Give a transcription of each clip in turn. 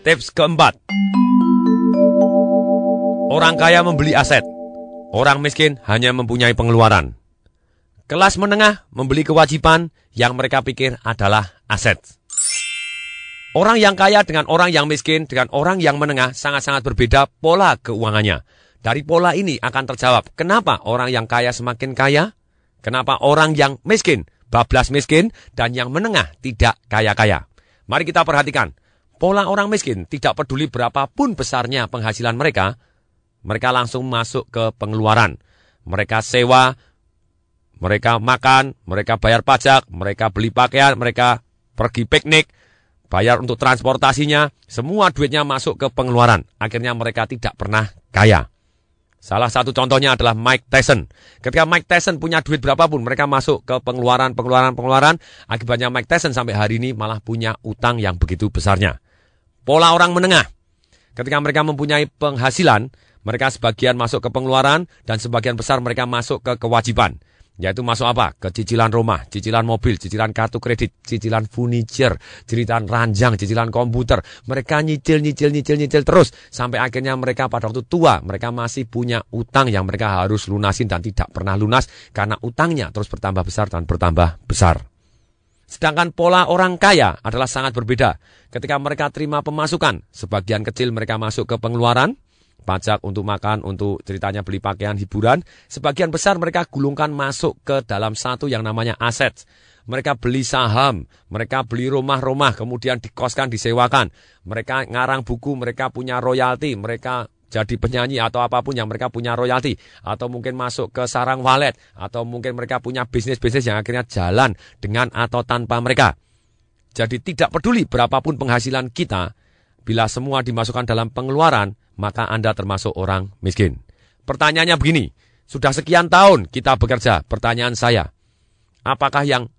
Tips keempat. Orang kaya membeli aset. Orang miskin hanya mempunyai pengeluaran. Kelas menengah membeli kewajiban yang mereka pikir adalah aset. Orang yang kaya dengan orang yang miskin, dengan orang yang menengah sangat-sangat berbeda pola keuangannya. Dari pola ini akan terjawab kenapa orang yang kaya semakin kaya, kenapa orang yang miskin bablas miskin, dan yang menengah tidak kaya-kaya. Mari kita perhatikan. Pola orang miskin tidak peduli berapapun besarnya penghasilan mereka langsung masuk ke pengeluaran. Mereka sewa, mereka makan, mereka bayar pajak, mereka beli pakaian, mereka pergi piknik, bayar untuk transportasinya, semua duitnya masuk ke pengeluaran. Akhirnya mereka tidak pernah kaya. Salah satu contohnya adalah Mike Tyson. Ketika Mike Tyson punya duit berapapun, mereka masuk ke pengeluaran. Akibatnya Mike Tyson sampai hari ini malah punya utang yang begitu besarnya. Pola orang menengah. Ketika mereka mempunyai penghasilan, mereka sebagian masuk ke pengeluaran dan sebagian besar mereka masuk ke kewajiban. Yaitu masuk apa? Ke cicilan rumah, cicilan mobil, cicilan kartu kredit, cicilan furniture, cicilan ranjang, cicilan komputer. Mereka nyicil terus. Sampai akhirnya mereka pada waktu tua, mereka masih punya utang yang mereka harus lunasin dan tidak pernah lunas. Karena utangnya terus bertambah besar dan bertambah besar. Sedangkan pola orang kaya adalah sangat berbeda. Ketika mereka terima pemasukan, sebagian kecil mereka masuk ke pengeluaran, pajak untuk makan, untuk ceritanya beli pakaian, hiburan. Sebagian besar mereka gulungkan masuk ke dalam satu yang namanya aset. Mereka beli saham, mereka beli rumah-rumah, kemudian dikoskan, disewakan. Mereka ngarang buku, mereka punya royalti, mereka jadi penyanyi atau apapun yang mereka punya royalti. Atau mungkin masuk ke sarang walet, atau mungkin mereka punya bisnis-bisnis yang akhirnya jalan dengan atau tanpa mereka. Jadi tidak peduli berapapun penghasilan kita, bila semua dimasukkan dalam pengeluaran, maka Anda termasuk orang miskin. Pertanyaannya begini, sudah sekian tahun kita bekerja, pertanyaan saya, apakah yang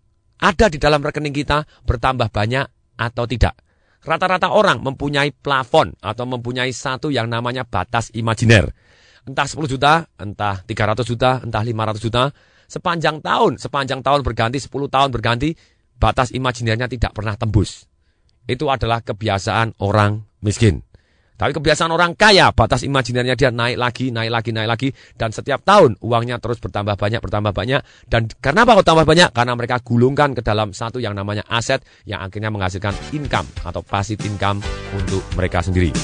ada di dalam rekening kita bertambah banyak atau tidak? Rata-rata orang mempunyai plafon atau mempunyai satu yang namanya batas imajiner. Entah 10 juta, entah 300 juta, entah 500 juta. Sepanjang tahun berganti, 10 tahun berganti, batas imajinernya tidak pernah tembus. Itu adalah kebiasaan orang miskin. Tapi kebiasaan orang kaya, batas imajinernya dia naik lagi. Dan setiap tahun uangnya terus bertambah banyak. Dan kenapa kok tambah banyak? Karena mereka gulungkan ke dalam satu yang namanya aset yang akhirnya menghasilkan income atau passive income untuk mereka sendiri.